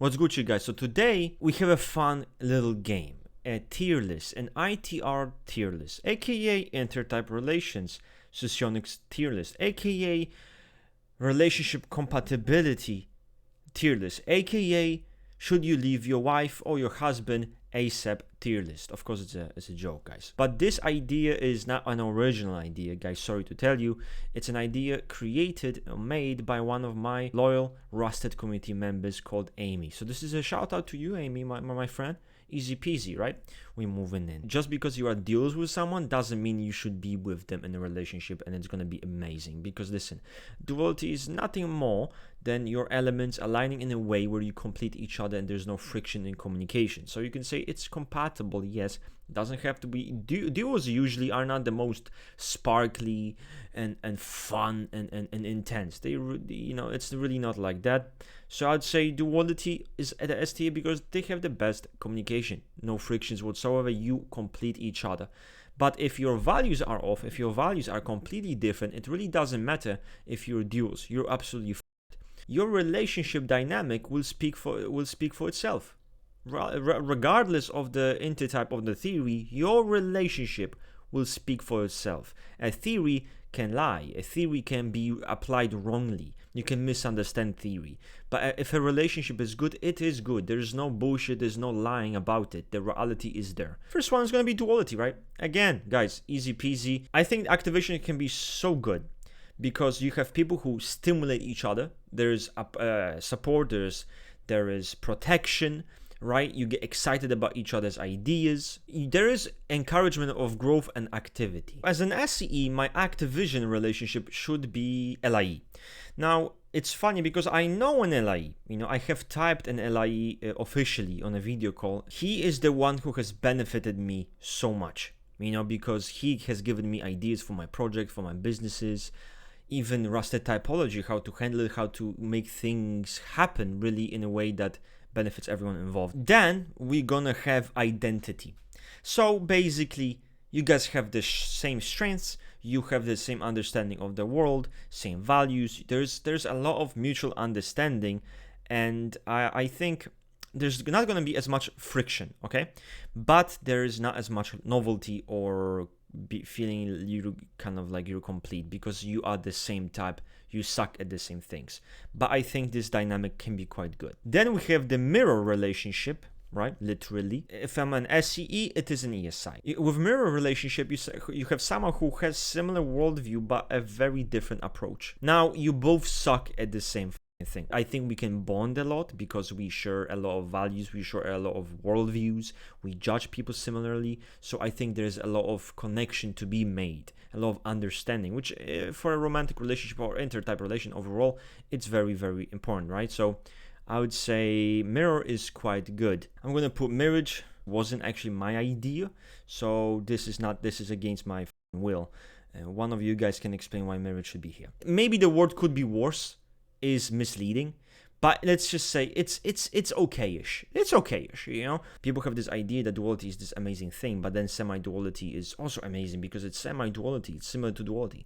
What's good, you guys? So today we have a fun little game, a tier list, an ITR tier list, aka Intertype Relations, Socionics tier list, aka Relationship Compatibility tier list, aka Should you leave your wife or your husband ASAP tier list. Of course, it's a joke, guys. But this idea is not an original idea, guys. Sorry to tell you. It's an idea created or made by one of my loyal Rusted community members called Amy. So this is a shout out to you, Amy, my friend. Easy peasy, right? We're moving in. Just because you are deals with someone doesn't mean you should be with them in a relationship and it's going to be amazing. Because listen, duality is nothing more than your elements aligning in a way where you complete each other and there's no friction in communication. So you can say it's compatible, yes. Doesn't have to be. Duos usually are not the most sparkly and fun and intense. It's really not like that. So I'd say duality is at the S tier because they have the best communication, no frictions whatsoever. You complete each other. But if your values are off, if your values are completely different, it really doesn't matter if you're duos. You're absolutely your relationship dynamic will speak for itself. Regardless of the intertype of the theory, your relationship will speak for itself. A theory can lie. A theory can be applied wrongly. You can misunderstand theory. But if a relationship is good, it is good. There's no bullshit. There's no lying about it. The reality is there. First one is going to be duality, right? Again, guys, easy peasy. I think activation can be so good because you have people who stimulate each other. There's support. There is protection. Right? You get excited about each other's ideas. There is encouragement of growth and activity. As an SCE, my Activision relationship should be LIE. Now, it's funny because I know an LIE. I have typed an LIE officially on a video call. He is the one who has benefited me so much, because he has given me ideas for my project, for my businesses, even rusted typology, how to handle it, how to make things happen really in a way that benefits everyone involved. Then we're gonna have identity. So basically, you guys have the same strengths, you have the same understanding of the world, same values. There's a lot of mutual understanding, and I think there's not gonna be as much friction, okay? But there is not as much novelty or feeling you kind of like you're complete because you are the same type. You suck at the same things. But I think this dynamic can be quite good. Then we have the mirror relationship, right? Literally. If I'm an SCE, it is an ESI. With mirror relationship, you have someone who has similar worldview, but a very different approach. Now, you both suck at the same thing. I think we can bond a lot because we share a lot of values, we share a lot of worldviews, we judge people similarly. So I think there's a lot of connection to be made, a lot of understanding, which for a romantic relationship or intertype relation overall, it's very, very important, right? So I would say mirror is quite good. I'm gonna put marriage wasn't actually my idea, so this is against my will. One of you guys can explain why marriage should be here. Maybe the word could be worse. Is misleading, but let's just say it's okay-ish. It's okay-ish, People have this idea that duality is this amazing thing, but then semi-duality is also amazing because it's semi-duality. It's similar to duality.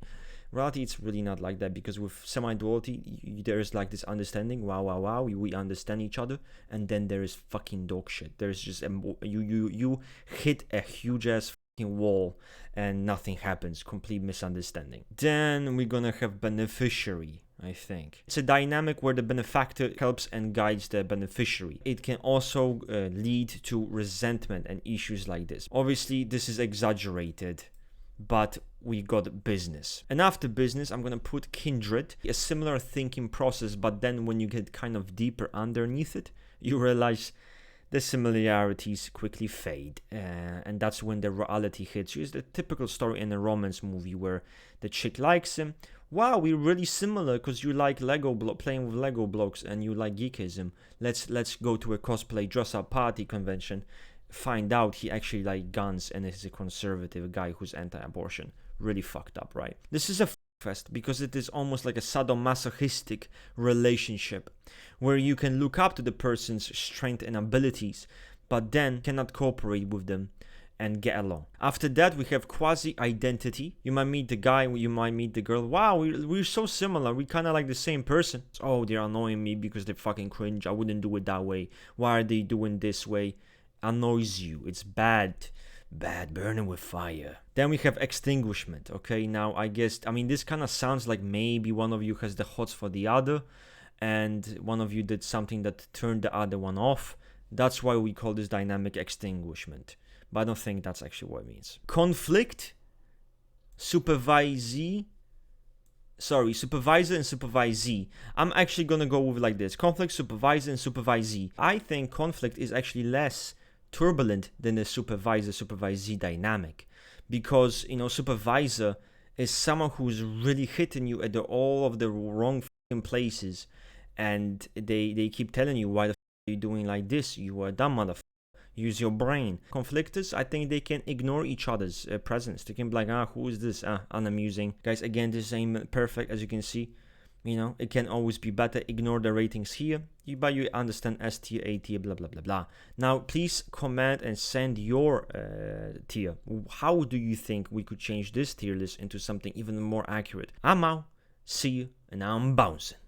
Reality, it's really not like that because with semi-duality, there's like this understanding. Wow, we understand each other, and then there is fucking dog shit. There's just you hit a huge ass wall and nothing happens. Complete misunderstanding. Then we're gonna have beneficiary. I think it's a dynamic where the benefactor helps and guides the beneficiary. It can also lead to resentment and issues like this. Obviously, this is exaggerated, but we got business. And after business, I'm gonna put kindred, a similar thinking process, but then when you get kind of deeper underneath it, you realize the similarities quickly fade, and that's when the reality hits you. It's the typical story in a romance movie where the chick likes him. Wow, we're really similar because you like playing with Lego blocks, and you like geekism. Let's go to a cosplay dress-up party convention. Find out he actually likes guns and is a conservative guy who's anti-abortion. Really fucked up, right? This is a fest because it is almost like a sadomasochistic relationship where you can look up to the person's strength and abilities, but then cannot cooperate with them and get along. After that, we have quasi-identity. You might meet the guy, you might meet the girl. Wow, we're so similar. We kind of like the same person. Oh, they're annoying me because they're fucking cringe. I wouldn't do it that way. Why are they doing this way? Annoys you. It's bad. Bad, burning with fire. Then we have extinguishment. Okay, now I mean, this kind of sounds like maybe one of you has the hots for the other, and one of you did something that turned the other one off. That's why we call this dynamic extinguishment. But I don't think that's actually what it means. Conflict, supervisor and supervisee. I'm actually gonna go with like this. Conflict, supervisor, and supervisee. I think conflict is actually less turbulent than the supervisor-supervisee dynamic, because, you know, supervisor is someone who's really hitting you at all of the wrong places, and they keep telling you, why the are you doing like this? You are a dumb motherfucker. Use your brain. Conflictors, I think they can ignore each other's presence. They can be like, who is this? Unamusing. Guys, again, this ain't perfect, as you can see. You know, it can always be better. Ignore the ratings here. But you understand S tier, A tier, blah, blah, blah, blah. Now, please comment and send your tier. How do you think we could change this tier list into something even more accurate? I'm out. See you, and I'm bouncing.